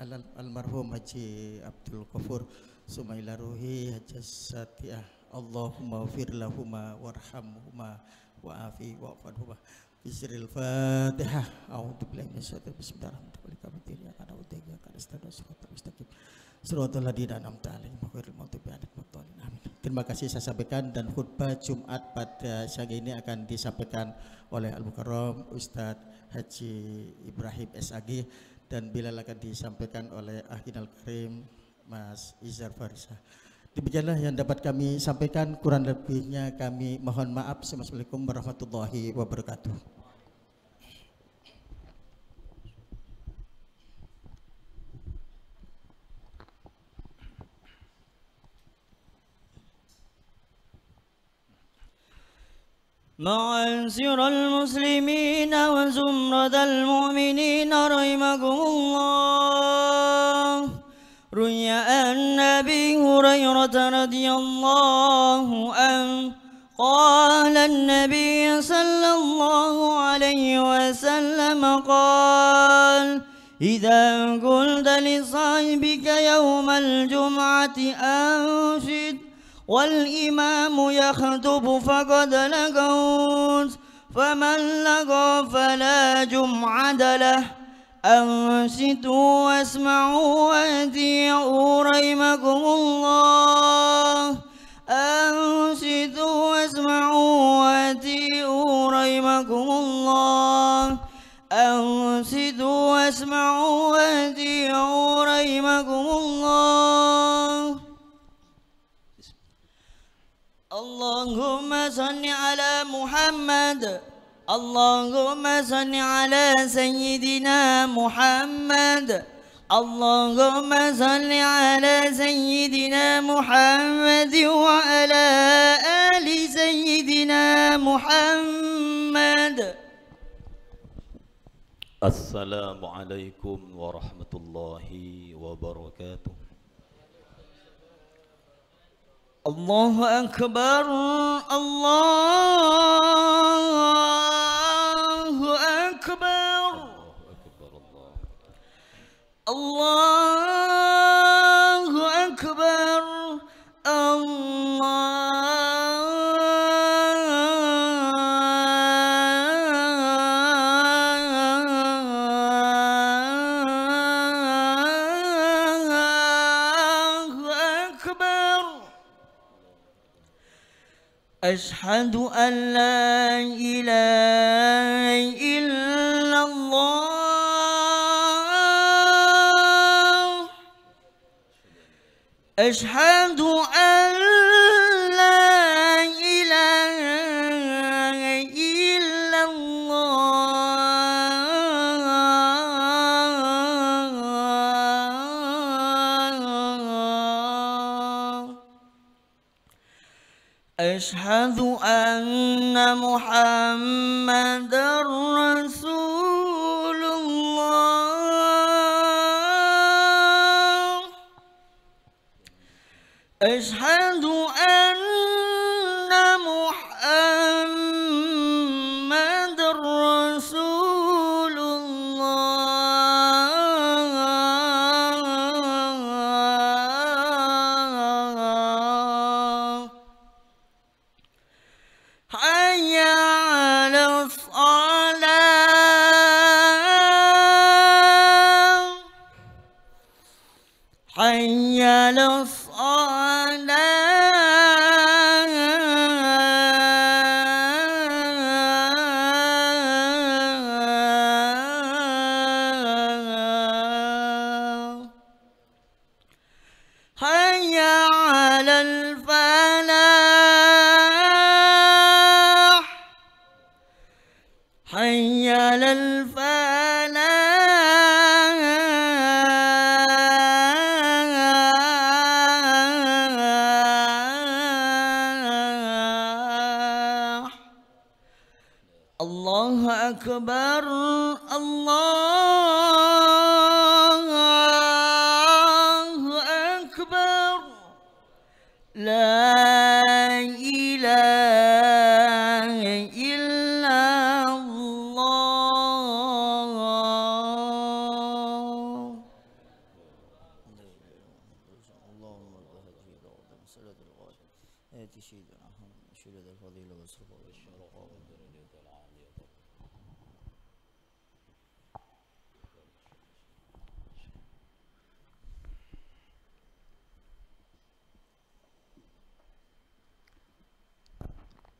almarhum Haji Abdul Ghafur Sumaila Ruhi Haji Satiyah. Allahumma ghfir lahuma warhamhuma wa'afi wa'fadhuma. Bismil Fatihah. A'udzu billahi minasyaitonir rajim. Bismillahirrahmanirrahim. Ya kana udiya kana mustaqim. Suratul ladzina an'amta 'alaihim ghairil maghdubi 'alaihim waladdallin. Amin. Terima kasih saya sampaikan, dan khutbah Jumat pada siang ini akan disampaikan oleh Al-Mukarram Ustadz Haji Ibrahim SAG, dan Bilal akan disampaikan oleh Akhinal Karim Mas Izhar Farisah. Demikianlah yang dapat kami sampaikan, kurang lebihnya kami mohon maaf. Assalamualaikum warahmatullahi wabarakatuh. معاشر المسلمين وزمرة المؤمنين رحمكم الله. روي عن أبي هريرة رضي الله عنه قال النبي صلى الله عليه وسلم قال: إذا قلت لصاحبك يوم الجمعة أنشد والإمام يخطب فقد لغوت، فمن لغى فلا جمعة له. أنصتوا واسمعوا وأطيعوا رحمكم الله. أنصتوا واسمعوا وأطيعوا رحمكم الله. أنصتوا واسمعوا وأطيعوا رحمكم الله. اللهم صل على محمد. اللهم صل على سيدنا محمد. اللهم صل على سيدنا محمد وعلى آل سيدنا محمد. السلام عليكم ورحمة الله وبركاته. الله أكبر. الله أكبر. الله أكبر. أشهد أن لا إله إلا الله. أشهد أن لا إله إلا الله. أشهد أن محمدًا رسول الله. أشهد أن محمدًا رسول الله. حي على الصلاة. حي على الصلاة. حي على الفلاح. حي على الفلاح. الله أكبر. الله أكبر. لا إله إلا الله. حياة سيدنا محمد شهد الفضيلة والصفاء والشرف والدرجات العالية.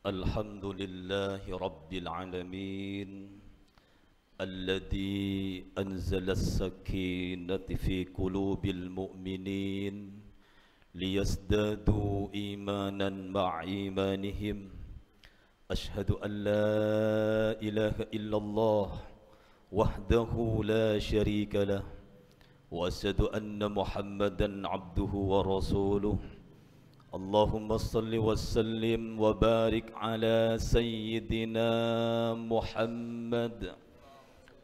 الحمد لله رب العالمين الذي أنزل السكينة في قلوب المؤمنين ليزدادوا إيمانا مع إيمانهم. أشهد أن لا إله إلا الله وحده لا شريك له وأشهد أن محمدا عبده ورسوله. اللهم صل وسلم وبارك على سيدنا محمد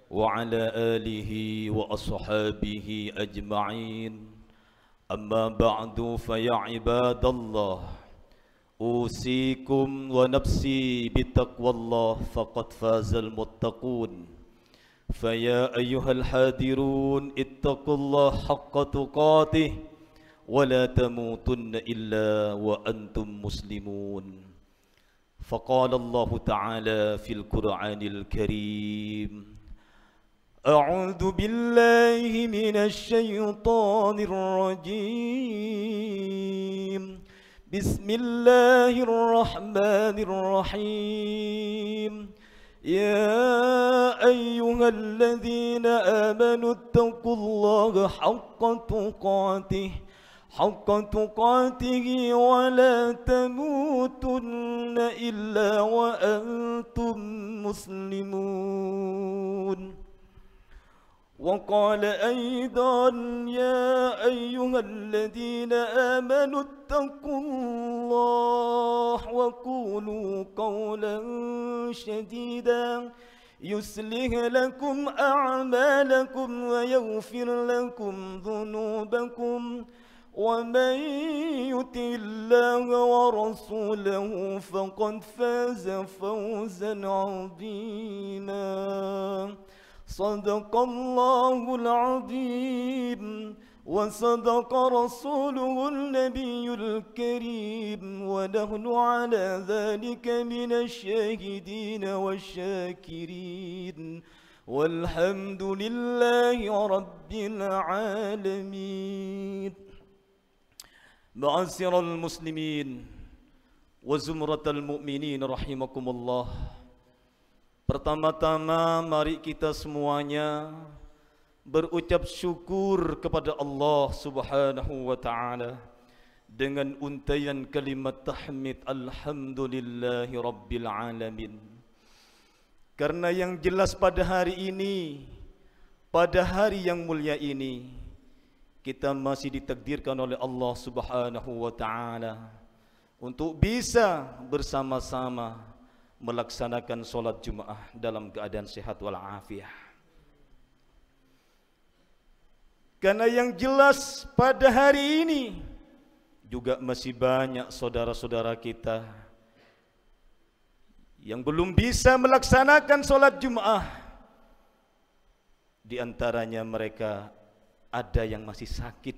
وعلى آله وأصحابه أجمعين. أما بعد فيا عباد الله أوصيكم ونفسي بتقوى الله فقد فاز المتقون. فيا أيها الحاضرون اتقوا الله حق تقاته ولا تموتن إلا وأنتم مسلمون. فقال الله تعالى في القرآن الكريم: أعوذ بالله من الشيطان الرجيم. بسم الله الرحمن الرحيم. يا أيها الذين آمنوا اتقوا الله حق تقاته ولا تموتن إلا وأنتم مسلمون. وقال أيضا: يا أيها الذين آمنوا اتقوا الله وقولوا قولا سديدا يصلح لكم أعمالكم ويغفر لكم ذنوبكم ومن يطع الله ورسوله فقد فاز فوزا عظيما. صدق الله العظيم وصدق رسوله النبي الكريم ونحن على ذلك من الشاهدين والشاكرين والحمد لله رب العالمين. معاشر المسلمين وزمرة المؤمنين rahimakumullah. Pertama-tama mari kita semuanya berucap syukur kepada Allah Subhanahu wa taala dengan untaian kalimat tahmid alhamdulillahi rabbil alamin. Karena yang jelas pada hari ini, pada hari yang mulia ini, kita masih ditakdirkan oleh Allah Subhanahu wa taala untuk bisa bersama-sama melaksanakan solat Jumat dalam keadaan sehat walafiat. Karena yang jelas pada hari ini juga masih banyak saudara-saudara kita yang belum bisa melaksanakan solat Jumat. Di antaranya mereka ada yang masih sakit.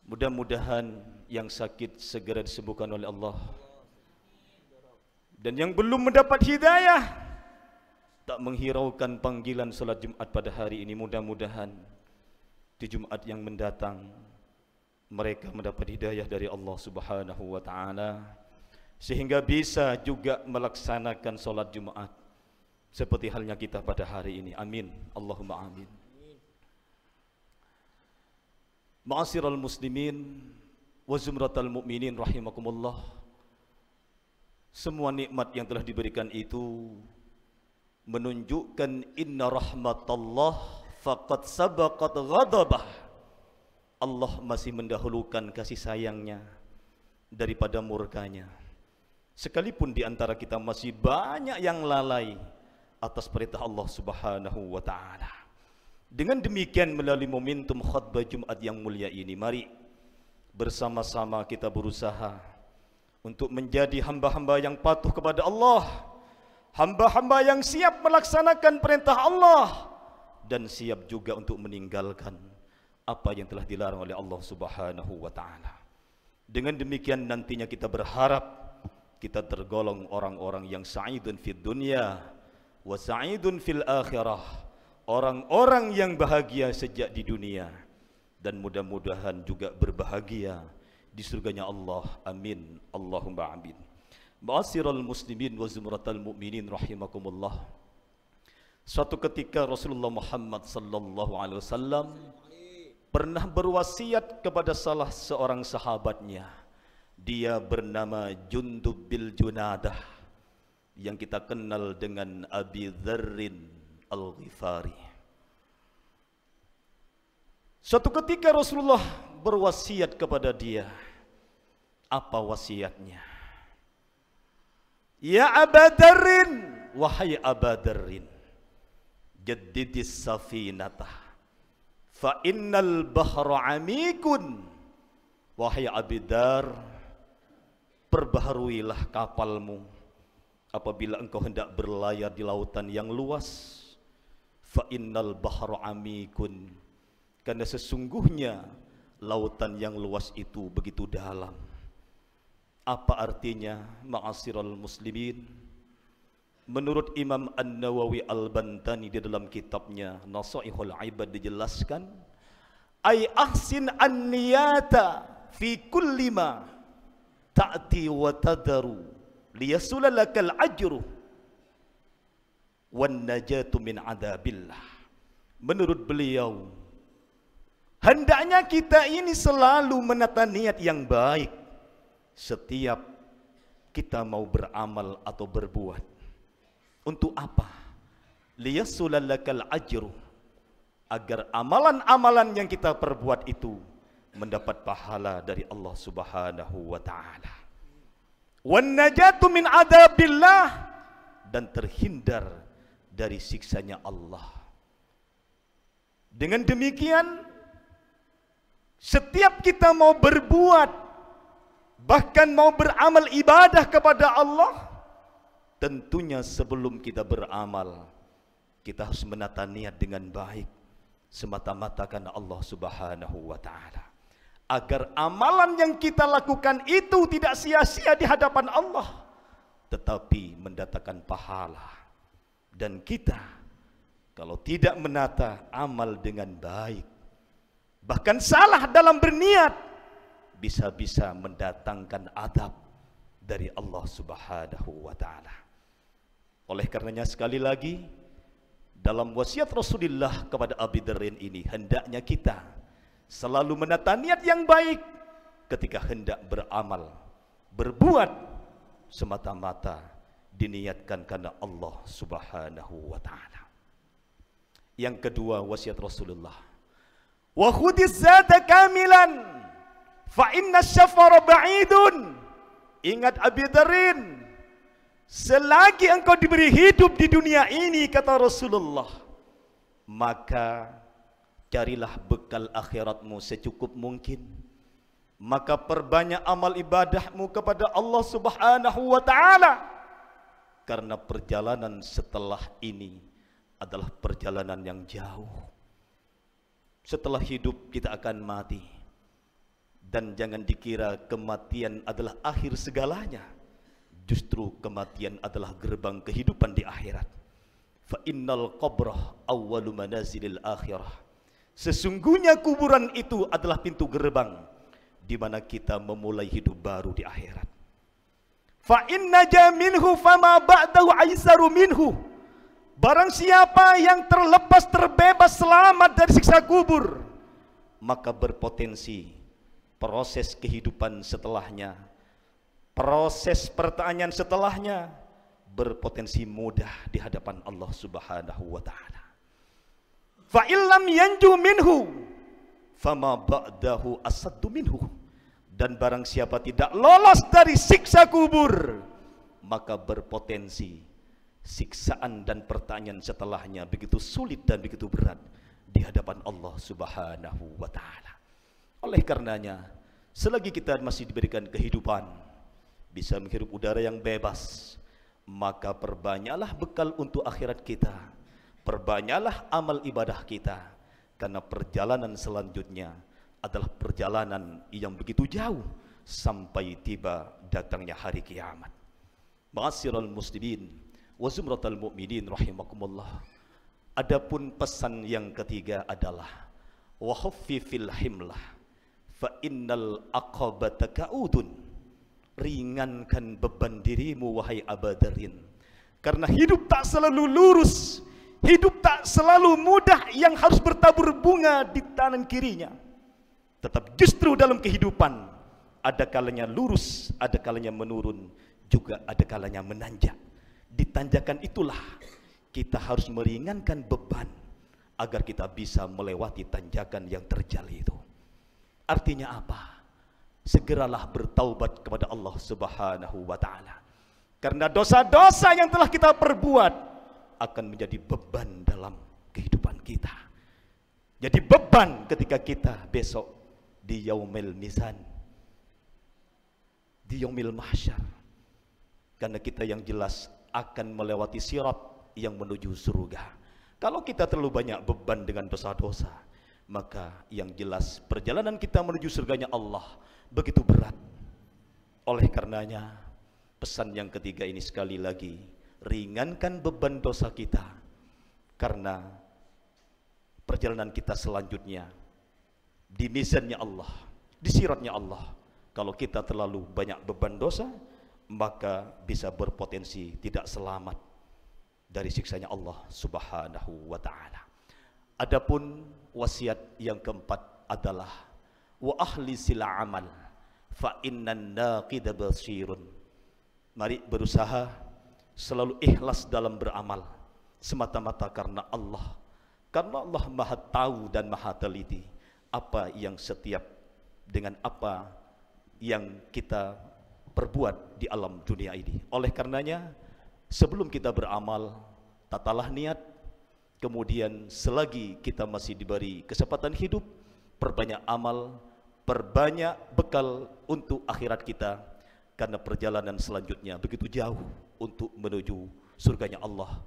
Mudah-mudahan yang sakit segera disembuhkan oleh Allah. Dan yang belum mendapat hidayah, tak menghiraukan panggilan salat Jumat pada hari ini, mudah-mudahan di Jumat yang mendatang mereka mendapat hidayah dari Allah Subhanahu wa taala sehingga bisa juga melaksanakan salat Jumat seperti halnya kita pada hari ini. Amin. Allahumma amin. Ma'asyiral muslimin wa zumratal mu'minin rahimakumullah. Semua nikmat yang telah diberikan itu menunjukkan inna rahmatallah faqad sabaqat ghadabah. Allah masih mendahulukan kasih sayangnya daripada murkanya. Sekalipun di antara kita masih banyak yang lalai atas perintah Allah Subhanahu wa taala. Dengan demikian melalui momentum khutbah Jumat yang mulia ini, mari bersama-sama kita berusaha untuk menjadi hamba-hamba yang patuh kepada Allah, hamba-hamba yang siap melaksanakan perintah Allah dan siap juga untuk meninggalkan apa yang telah dilarang oleh Allah Subhanahu wa taala. Dengan demikian nantinya kita berharap kita tergolong orang-orang yang sa'idun fid dunya wa sa'idun fil akhirah, orang-orang yang bahagia sejak di dunia dan mudah-mudahan juga berbahagia di surganya Allah. Amin, Allahumma amin. Ma'asyiral muslimin wa zumratal mu'minin rahimakumullah. Suatu ketika Rasulullah Muhammad sallallahu alaihi wasallam pernah berwasiat kepada salah seorang sahabatnya. Dia bernama Jundub bin Junadah yang kita kenal dengan Abi Dzarrin Al-Ghifari. Suatu ketika Rasulullah berwasiat kepada dia. Apa wasiatnya? Ya Aba Dzarrin, wahai Aba Dzarrin, jaddidis safinatah fa innal bahra amikun. Wahai Abi Dzar, perbaharuilah kapalmu apabila engkau hendak berlayar di lautan yang luas. Fa innal bahra amikun, karena sesungguhnya lautan yang luas itu begitu dalam. Apa artinya, ma'asyiral muslimin? Menurut Imam An-Nawawi Al-Bantani di dalam kitabnya Nasaihul Ibad dijelaskan, ay ahsin an-niyata fi kulli ma ta'ti wa tadaru liyasulalakal ajru wan najatu min adabillah. Menurut beliau, hendaknya kita ini selalu menata niat yang baik setiap kita mau beramal atau berbuat. Untuk apa? Liyasulalakal ajru, agar amalan-amalan yang kita perbuat itu mendapat pahala dari Allah Subhanahu wa taala. Wan najatu min adabillah, dan terhindar dari siksanya Allah. Dengan demikian, setiap kita mau berbuat, bahkan mau beramal ibadah kepada Allah, tentunya sebelum kita beramal, kita harus menata niat dengan baik, semata-mata karena Allah Subhanahu wa ta'ala, agar amalan yang kita lakukan itu tidak sia-sia di hadapan Allah, tetapi mendatangkan pahala. Dan kita kalau tidak menata amal dengan baik, bahkan salah dalam berniat, bisa-bisa mendatangkan adab dari Allah Subhanahu wa ta'ala. Oleh karenanya sekali lagi, dalam wasiat Rasulullah kepada Abi Dzarrin ini, hendaknya kita selalu menata niat yang baik ketika hendak beramal, berbuat, semata-mata diniatkan karena Allah Subhanahu wa ta'ala. Yang kedua, wasiat Rasulullah, wa khudis zata kamilan fa inna syafara ba'idun. Ingat Abi Dzarrin, selagi engkau diberi hidup di dunia ini, kata Rasulullah, maka carilah bekal akhiratmu secukup mungkin. Maka perbanyak amal ibadahmu kepada Allah Subhanahu wa ta'ala, karena perjalanan setelah ini adalah perjalanan yang jauh. Setelah hidup kita akan mati, dan jangan dikira kematian adalah akhir segalanya. Justru kematian adalah gerbang kehidupan di akhirat. Fa innal qabrah awwalu manazilil akhirah. Sesungguhnya kuburan itu adalah pintu gerbang di mana kita memulai hidup baru di akhirat. Fa inna jaminhu fama ba'dahu aisaru minhu. Barang siapa yang terlepas, terbebas, selamat dari siksa kubur, maka berpotensi proses kehidupan setelahnya, proses pertanyaan setelahnya berpotensi mudah di hadapan Allah Subhanahu wa ta'ala. Fa illam yanju minhu fama ba'dahu asaddu minhu. Dan barang siapa tidak lolos dari siksa kubur, maka berpotensi siksaan dan pertanyaan setelahnya begitu sulit dan begitu berat di hadapan Allah Subhanahu wa ta'ala. Oleh karenanya, selagi kita masih diberikan kehidupan, bisa menghirup udara yang bebas, maka perbanyaklah bekal untuk akhirat kita, perbanyaklah amal ibadah kita, karena perjalanan selanjutnya adalah perjalanan yang begitu jauh sampai tiba datangnya hari kiamat. Ma'asyiral muslimin wa zumratal mu'minin rahimakumullah. Adapun pesan yang ketiga adalah wa khaffifil himlah fa innal aqabata ka'udun. Ringankan beban dirimu wahai abadarin, karena hidup tak selalu lurus, hidup tak selalu mudah yang harus bertabur bunga di tangan kirinya. Tetap justru dalam kehidupan ada kalanya lurus, ada kalanya menurun, juga ada kalanya menanjak. Di tanjakan itulah kita harus meringankan beban agar kita bisa melewati tanjakan yang terjal itu. Artinya apa? Segeralah bertaubat kepada Allah Subhanahu wa ta'ala, karena dosa-dosa yang telah kita perbuat akan menjadi beban dalam kehidupan kita. Jadi beban ketika kita besok di yaumil mizan, di yaumil mahsyar, karena kita yang jelas akan melewati sirat yang menuju surga. Kalau kita terlalu banyak beban dengan dosa-dosa, maka yang jelas perjalanan kita menuju surganya Allah begitu berat. Oleh karenanya, pesan yang ketiga ini sekali lagi, ringankan beban dosa kita, karena perjalanan kita selanjutnya di mizannya Allah, di siratnya Allah. Kalau kita terlalu banyak beban dosa, maka bisa berpotensi tidak selamat dari siksanya Allah Subhanahu wa ta'ala. Adapun wasiat yang keempat adalah wa ahli sila amal fa innan naqida basirun. Mari berusaha selalu ikhlas dalam beramal semata-mata karena Allah. Karena Allah Maha tahu dan Maha teliti apa yang setiap dengan apa yang kita perbuat di alam dunia ini. Oleh karenanya, sebelum kita beramal, tatalah niat. Kemudian selagi kita masih diberi kesempatan hidup, perbanyak amal, perbanyak bekal untuk akhirat kita, karena perjalanan selanjutnya begitu jauh untuk menuju surganya Allah.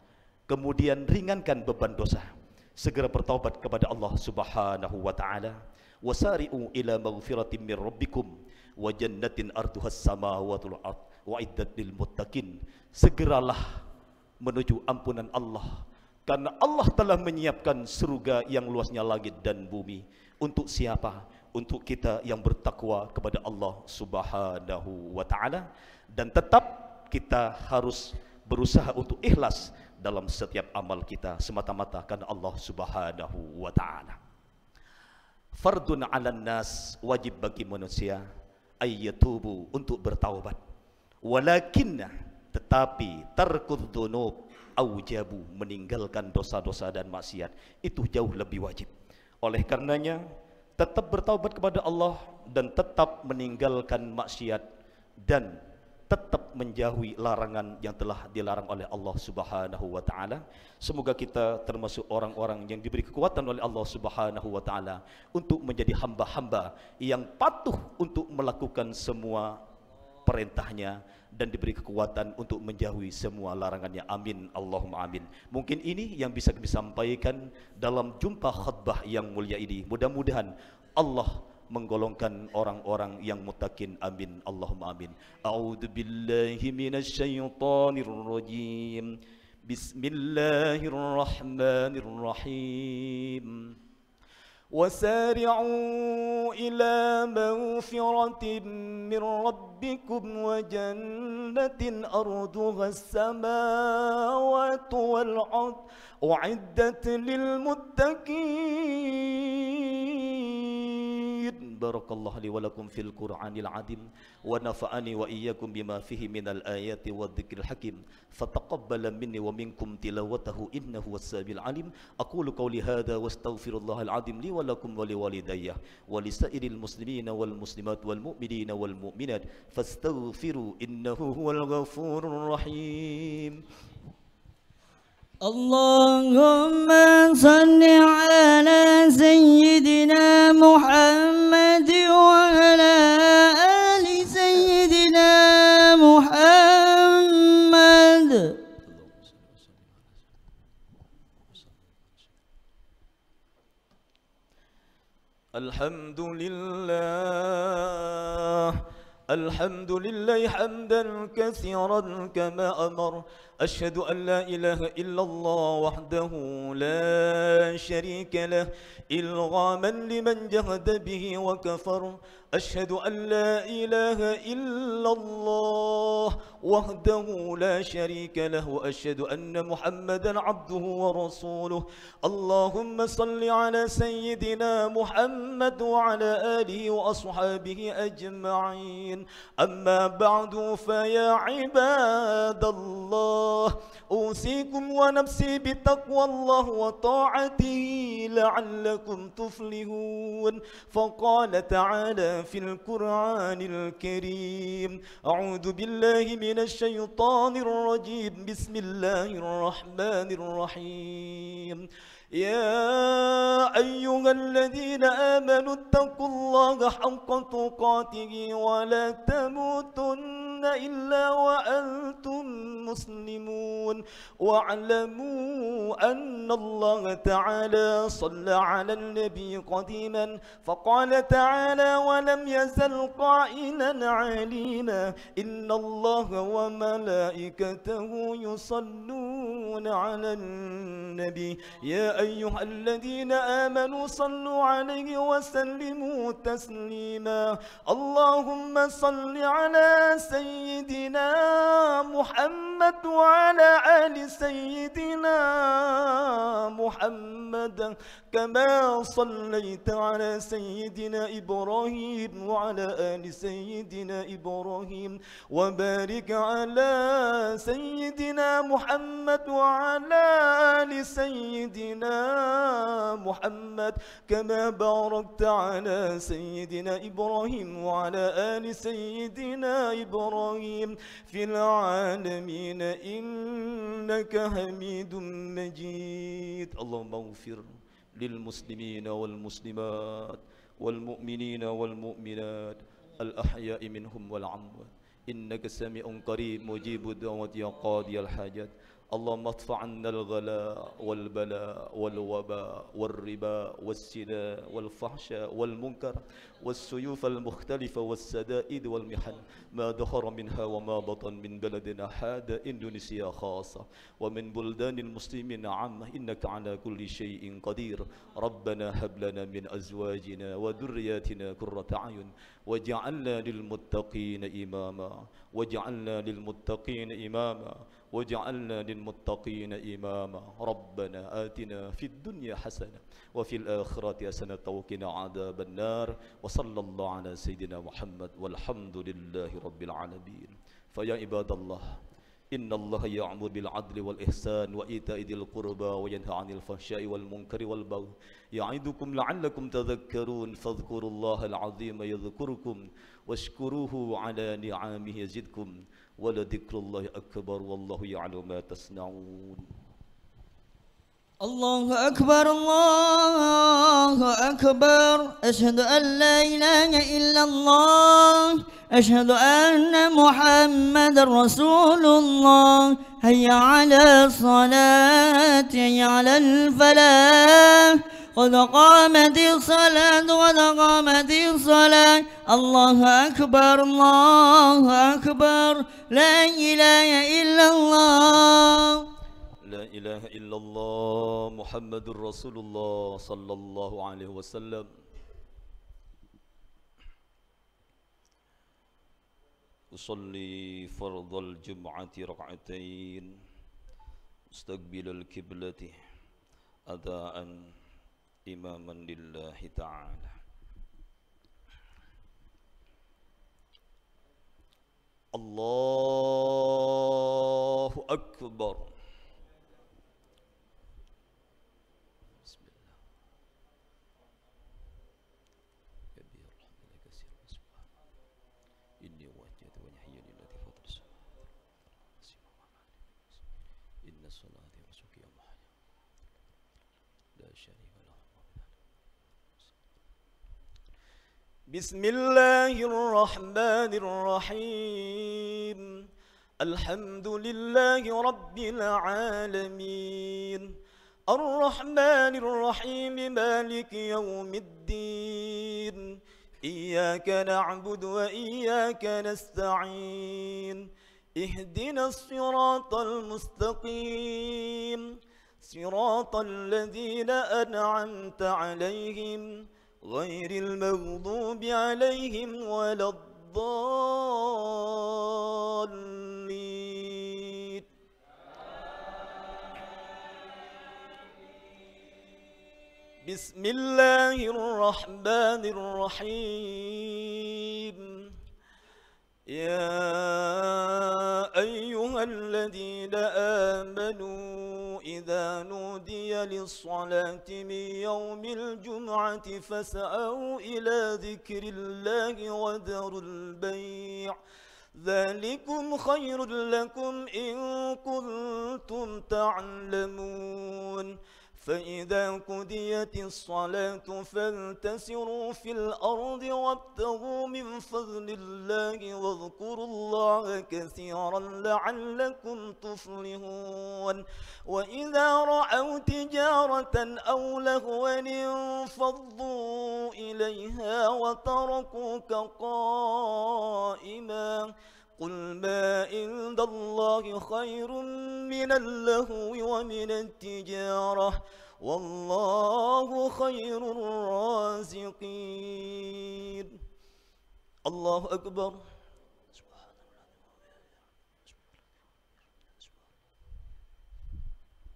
Kemudian ringankan beban dosa, segera bertaubat kepada Allah Subhanahu wa ta'ala. Wasari'u ila maghfiratin min rabbikum wa jannatin arduhas samawati wal ard wa iddat lil muttaqin. Segeralah menuju ampunan Allah, karena Allah telah menyiapkan surga yang luasnya langit dan bumi. Untuk siapa? Untuk kita yang bertakwa kepada Allah Subhanahu wa ta'ala. Dan tetap kita harus berusaha untuk ikhlas dalam setiap amal kita semata-mata karena Allah Subhanahu wa ta'ala. Fardun 'alan nas, wajib bagi manusia ayyatubu, untuk bertaubat. Walakinna, tetapi tarkud dzunub aujabu, meninggalkan dosa-dosa dan maksiat itu jauh lebih wajib. Oleh karenanya, tetap bertaubat kepada Allah dan tetap meninggalkan maksiat dan tetap menjauhi larangan yang telah dilarang oleh Allah Subhanahu wa ta'ala. Semoga kita termasuk orang-orang yang diberi kekuatan oleh Allah Subhanahu wa ta'ala untuk menjadi hamba-hamba yang patuh untuk melakukan semua perintahnya dan diberi kekuatan untuk menjauhi semua larangannya. Amin, Allahumma amin. Mungkin ini yang bisa kami sampaikan dalam jumpa khutbah yang mulia ini. Mudah-mudahan Allah menggolongkan orang-orang yang muttaqin. Amin, Allahumma amin. A'udzu billahi minasy syaithanir rajim. Bismillahirrahmanirrahim. وسارعوا إلى مغفرة من ربكم وجنة أرضها السماوات والأرض أعدت للمتقين. بارك الله لي ولكم في القرآن العظيم ونفعني وإياكم بما فيه من الآيات والذكر الحكيم فتقبل مني ومنكم تلاوته إنه هو السميع العليم. أقول قولي هذا واستغفر الله العظيم لي ولكم ولوالدي ولسائر المسلمين والمسلمات والمؤمنين والمؤمنات فاستغفروا إنه هو الغفور الرحيم. اللهم صل على سيدنا محمد وعلى آل سيدنا محمد. الحمد لله الحمد لله حمدا كثيرا كما أمر. أشهد أن لا إله إلا الله وحده لا شريك له إلغاما لمن جهد به وكفر. أشهد أن لا إله إلا الله وحده لا شريك له وأشهد أن محمدا عبده ورسوله. اللهم صل على سيدنا محمد وعلى آله وأصحابه أجمعين. أما بعد فيا عباد الله أوصيكم ونفسي بتقوى الله وطاعته لعلكم تفلحون. فقال تعالى في القرآن الكريم: أعوذ بالله من الشيطان الرجيم، بسم الله الرحمن الرحيم. يا أيها الذين آمنوا اتقوا الله حق تقاته ولا تموتن إلا وأنتم مسلمون. واعلموا أن الله تعالى صلى على النبي قديما، فقال تعالى: ولم يزل قائلا عليما: إن الله وملائكته يصلون على النبي يا أيها الذين آمنوا صلوا عليه وسلموا تسليما. اللهم صل على سيدنا محمد وعلى آل سيدنا محمد كما صليت على سيدنا إبراهيم وعلى آل سيدنا إبراهيم، وبارك على سيدنا محمد وعلى آل سيدنا محمد كما باركت على سيدنا إبراهيم وعلى آل سيدنا إبراهيم في العالمين إنك حميد مجيد. اللهم اغفر للمسلمين والمسلمات والمؤمنين والمؤمنات الأحياء منهم والأموات إنك سميع قريب مجيب الدعوات يا قاضي الحاجات. اللهم ادفع عنا الغلاء والبلاء والوباء والربا والزنا والفحشاء والمنكر والسيوف المختلفة والسدائد والمحن ما ظهر منها وما بطن من بلدنا هذا إندونيسيا خاصة ومن بلدان المسلمين عامة إنك على كل شيء قدير. ربنا هب لنا من أزواجنا وذرياتنا قرة أعين واجعلنا للمتقين إماما واجعلنا للمتقين إماما واجعلنا للمتقين إماما. ربنا آتنا في الدنيا حسنة وفي الآخرة حسنة وقنا عذاب النار. وصلى الله على سيدنا محمد والحمد لله رب العالمين. فيا عباد الله إن الله يأمر بالعدل والإحسان وإيتاء ذي القربى وينهى عن الفحشاء والمنكر والبغي يعظكم لعلكم تذكرون. فاذكروا الله العظيم يذكركم واشكروه على نعمه يزدكم ولذكر الله أكبر والله يعلم ما تصنعون. الله أكبر الله أكبر. أشهد أن لا إله إلا الله. أشهد أن محمد رسول الله. هيا على الصلاة هيا على الفلاح قد قامت الصلاة قد قامت الصلاة. الله أكبر الله أكبر. لا إله إلا الله لا إله إلا الله محمد رسول الله صلى الله عليه وسلم. أصلي فرض الجمعة ركعتين مستقبل القبلة أداء إماما لله تعالى. الله أكبر. بسم الله. كبير رحمة كثير سبحانه. إني وجهت وجهي للذي فطر السماوات إن الصلاة ونسكي ومحياي لا شريك له. بسم الله الرحمن الرحيم. الحمد لله رب العالمين الرحمن الرحيم مالك يوم الدين إياك نعبد وإياك نستعين اهدنا الصراط المستقيم صراط الذين أنعمت عليهم غير المغضوب عليهم ولا الضالين. بسم الله الرحمن الرحيم. يا أيها الذين آمنوا إذا نودي للصلاة من يوم الجمعة فاسعوا إلى ذكر الله وذروا البيع ذلكم خير لكم إن كنتم تعلمون. فإذا قضيت الصلاة فانتشروا في الأرض وابتغوا من فضل الله واذكروا الله كثيرا لعلكم تفلحون. وإذا رأوا تجارة أو لهوا انفضوا إليها وتركوك قائما قل ما عند الله خير من اللهو ومن التجارة والله خير الرازقين. الله أكبر.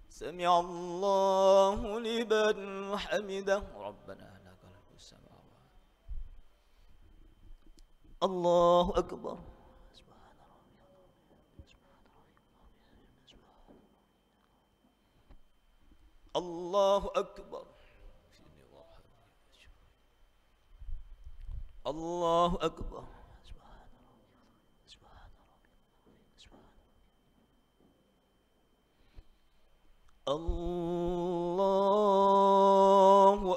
سمع الله لمن حمده ربنا لك السماوات. الله أكبر. الله أكبر. الله أكبر. الله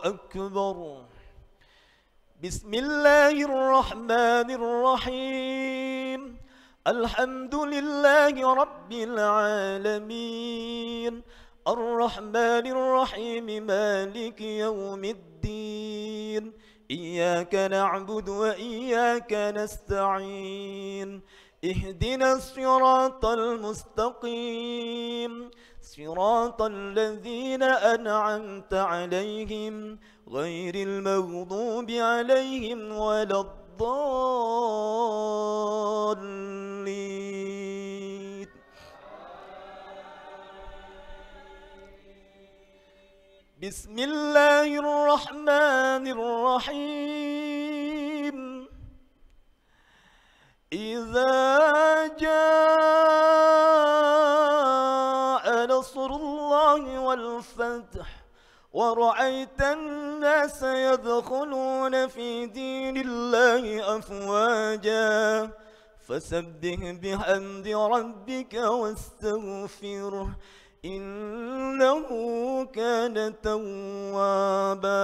أكبر. بسم الله الرحمن الرحيم. الحمد لله رب العالمين الرحمن الرحيم مالك يوم الدين إياك نعبد وإياك نستعين اهدنا الصراط المستقيم صراط الذين أنعمت عليهم غير المغضوب عليهم ولا الضالين. بسم الله الرحمن الرحيم. إذا جاء نصر الله والفتح ورأيت الناس يدخلون في دين الله أفواجا فسبح بحمد ربك واستغفره إنه كان توابا.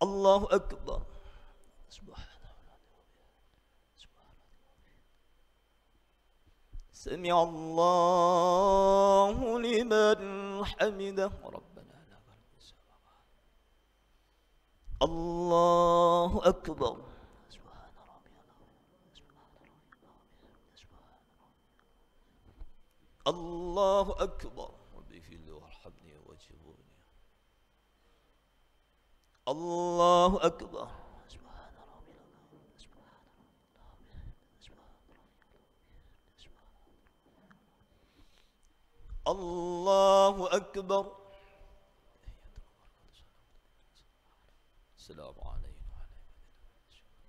الله أكبر. سمع الله لمن حمده ربنا لك السماوات. الله أكبر. الله أكبر. ربي في الله وارحمني واجبرني. الله أكبر. الله أكبر. السلام علينا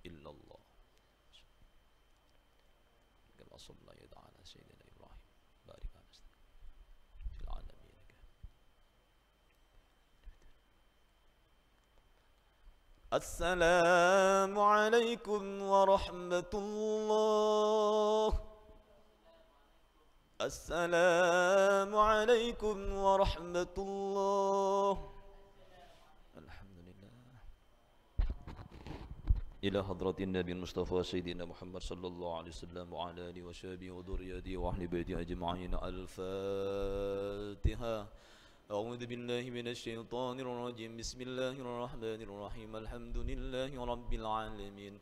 إلا الله كما صلى يدعى على سيدنا إبراهيم بارك على في العالمين. السلام عليكم ورحمة الله. السلام عليكم ورحمة الله. الحمد لله. إلى حضرة النبي المصطفى سيدنا محمد صلى الله عليه وسلم وعلى آله وصحبه وذريته وأهل بيته أجمعين. الفاتحة. أعوذ بالله من الشيطان الرجيم بسم الله الرحمن الرحيم الحمد لله رب العالمين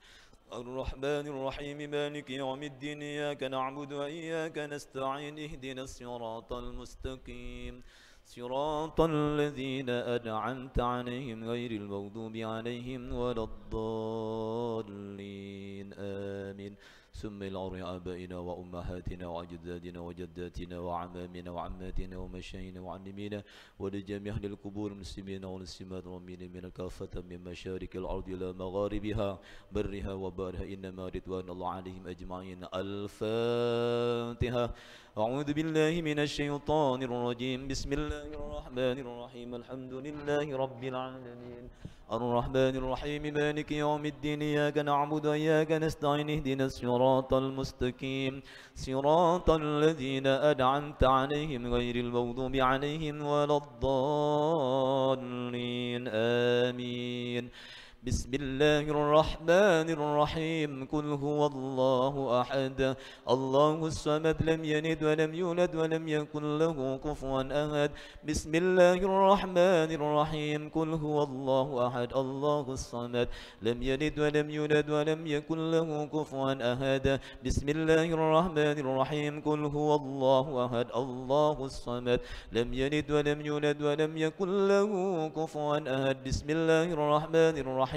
الرحمن الرحيم مالك يوم الدين إياك نعبد وإياك نستعين اهدنا الصراط المستقيم صراط الذين أنعمت عليهم غير المغضوب عليهم ولا الضالين آمين ثم إلى أرواح آبائنا وأمهاتنا وأجدادنا وجداتنا وعمامنا وعماتنا ومشايخنا وعلمينا ولجميع أهل القبور المسلمين والمسلمات والمؤمنين من كافة من مشارق الأرض إلى مغاربها برها وبارها إنما رضوان الله عليهم أجمعين الفاتحة أعوذ بالله من الشيطان الرجيم بسم الله الرحمن الرحيم الحمد لله رب العالمين الرحمن الرحيم مالك يوم الدين إياك نعبد وإياك نستعين اهدنا الصراط المستقيم صراط الذين أنعمت عليهم غير المغضوب عليهم ولا الضالين آمين بسم الله الرحمن الرحيم قل هو الله أحد الله الصمد لم يلد ولم يولد ولم يكن له كفوا أحد بسم الله الرحمن الرحيم قل هو الله أحد الله الصمد لم يلد ولم يولد ولم يكن له كفوا أحد بسم الله الرحمن الرحيم قل هو الله أحد الله الصمد لم يلد ولم يولد ولم يكن له كفوا أحد بسم الله الرحمن الرحيم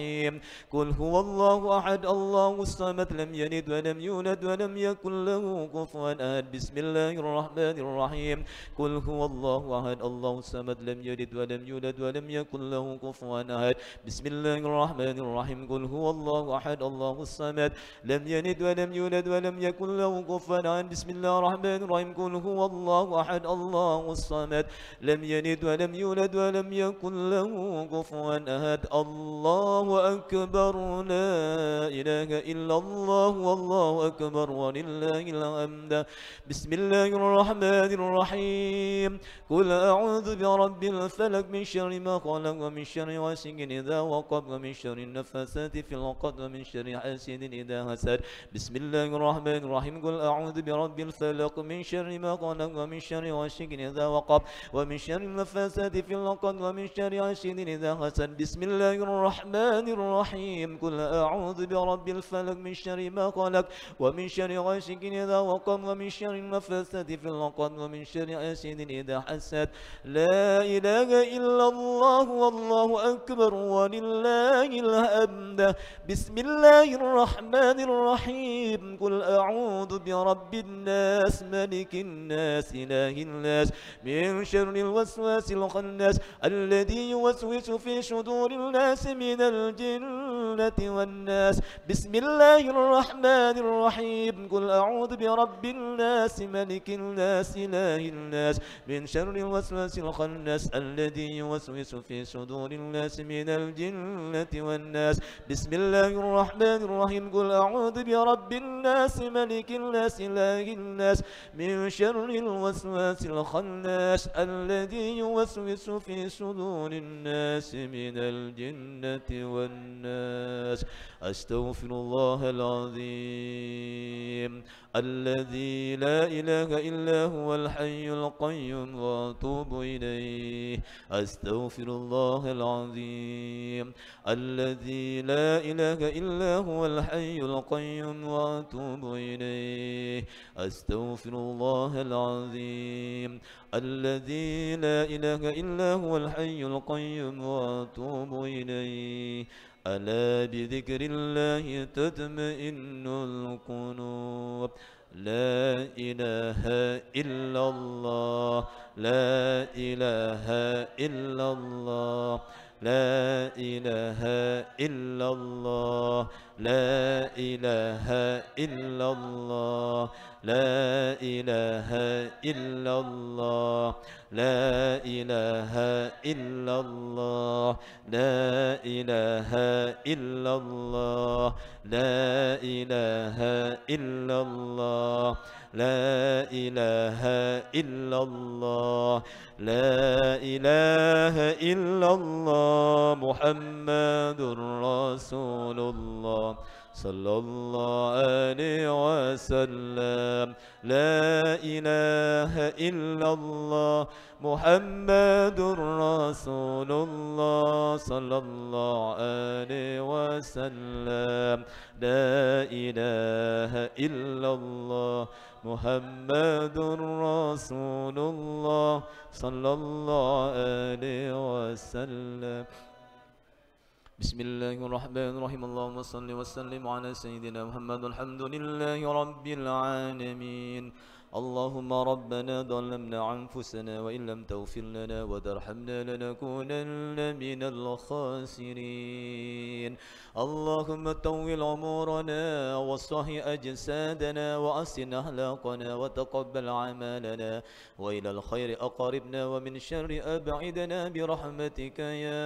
قل هو الله أحد الله الصمد لم يلد ولم يولد ولم يكن له كفوا أحد بسم الله الرحمن الرحيم قل هو الله أحد الله الصمد لم يلد ولم يولد ولم يكن له كفوا أحد بسم الله الرحمن الرحيم قل هو الله أحد الله الصمد لم يلد ولم يولد ولم يكن له كفوا أحد بسم الله الرحمن الرحيم قل هو الله أحد الله الصمد لم يلد ولم يولد ولم يكن له كفوا أحد الله أكبر لا إله إلا الله والله أكبر ولله الحمد بسم الله الرحمن الرحيم قل أعوذ برب الفلق من شر ما خلق ومن شر غاسق إذا وقب ومن شر النفاثات في العقد ومن شر حاسد إذا حسد بسم الله الرحمن الرحيم قل أعوذ برب الفلق من شر ما خلق ومن شر غاسق إذا وقب ومن شر النفاثات في العقد ومن شر حاسد إذا حسد بسم الله الرحمن الرحيم قل أعوذ برب الفلق من شر ما خلق ومن شر غاسق إذا وقب ومن شر النفاثات في العقد ومن شر حاسد إذا حسد لا إله إلا الله والله أكبر ولله الحمد بسم الله الرحمن الرحيم قل أعوذ برب الناس ملك الناس إله الناس من شر الوسواس الخناس الذي يوسوس في صدور الناس من الجنة والناس بسم الله الرحمن الرحيم قل أعوذ برب الناس ملك الناس إله الناس من شر الوسواس الخناس الذي يوسوس في صدور الناس من الجنة والناس بسم الله الرحمن الرحيم قل أعوذ برب الناس ملك الناس إله الناس من شر الوسواس الخناس الذي يوسوس في صدور الناس من الجنة والناس أستغفر الله العظيم الذي لا إله إلا هو الحي القيوم وأتوب إليه أستغفر الله العظيم الذي لا إله إلا هو الحي القيوم وأتوب إليه أستغفر الله العظيم الذي لا إله إلا هو الحي القيوم وأتوب إليه ألا بذكر الله تطمئن القلوب لا إله إلا الله لا إله إلا الله لا إله إلا الله لا إله إلا الله لا إله إلا الله لا إله إلا الله لا إله إلا الله لا إله إلا الله لا إله إلا الله لا إله إلا الله محمد رسول الله صلى الله عليه وسلم. لا إله إلا الله محمد رسول الله صلى الله عليه وسلم. لا إله إلا الله محمد رسول الله صلى الله عليه وسلم. بسم الله الرحمن الرحيم. اللهم صل وسلم على سيدنا محمد. الحمد لله رب العالمين. اللهم ربنا ظلمنا أنفسنا وإن لم تغفر لنا وترحمنا لنكونن من الخاسرين. اللهم طول عمرنا وصح أجسادنا وأحسن أخلاقنا وتقبل أعمالنا وإلى الخير أقربنا ومن شر أبعدنا برحمتك يا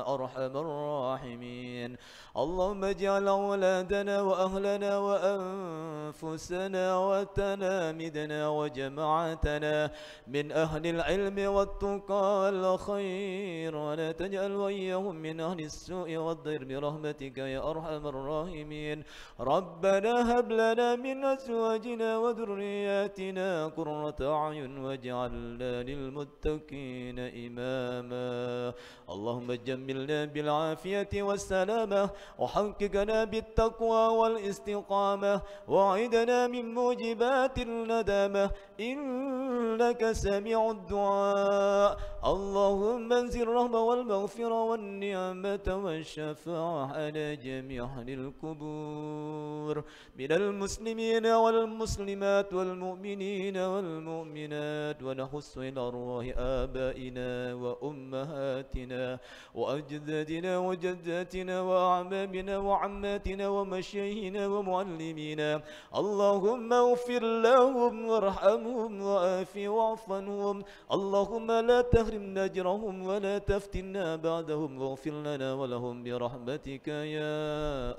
أرحم الراحمين. اللهم اجعل أولادنا وأهلنا وأنفسنا وتلامذنا وجماعتنا من أهل العلم والتقى والخير، ولا تجعل وإياهم من أهل السوء والضير برحمتك يا أرحم الراحمين. ربنا هب لنا من أزواجنا وذرياتنا قرة أعين واجعلنا للمتقين إماما. اللهم جملنا بالعافية والسلامة وحققنا بالتقوى والاستقامة وعدنا من موجبات الندامة إنك سميع الدعاء. اللهم انزل الرحمة والمغفرة والنعمة والشفاعة على جميع أهل القبور من المسلمين والمسلمات والمؤمنين والمؤمنات، ونخص إلى أرواح آبائنا وأمهاتنا وأجدادنا وجداتنا وأعمامنا وعماتنا ومشايخنا ومعلمينا. اللهم اغفر لهم وارحمهم وآفِ واعف عنهم. اللهم لا تحرمنا أجرهم ولا تفتنا بعدهم، واغفر لنا ولهم برحمتك يا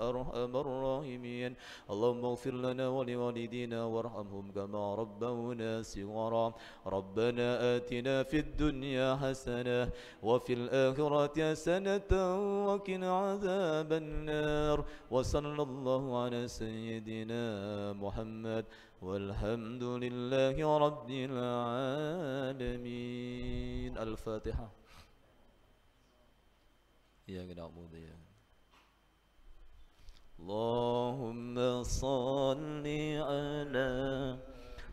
أرحم الراحمين. اللهم اغفر لنا ولوالدينا وارحمهم كما ربونا صغارا. ربنا آتنا في الدنيا حسنة وفي الآخرة حسنة وقنا عذاب النار. وصلى الله على سيدنا محمد والحمد لله رب العالمين. الفاتحة. إياك نعبد وإياك اللهم صل على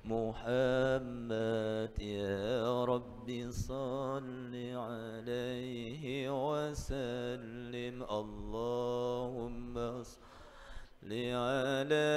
محمد يا رب صل عليه وسلم. اللهم صل على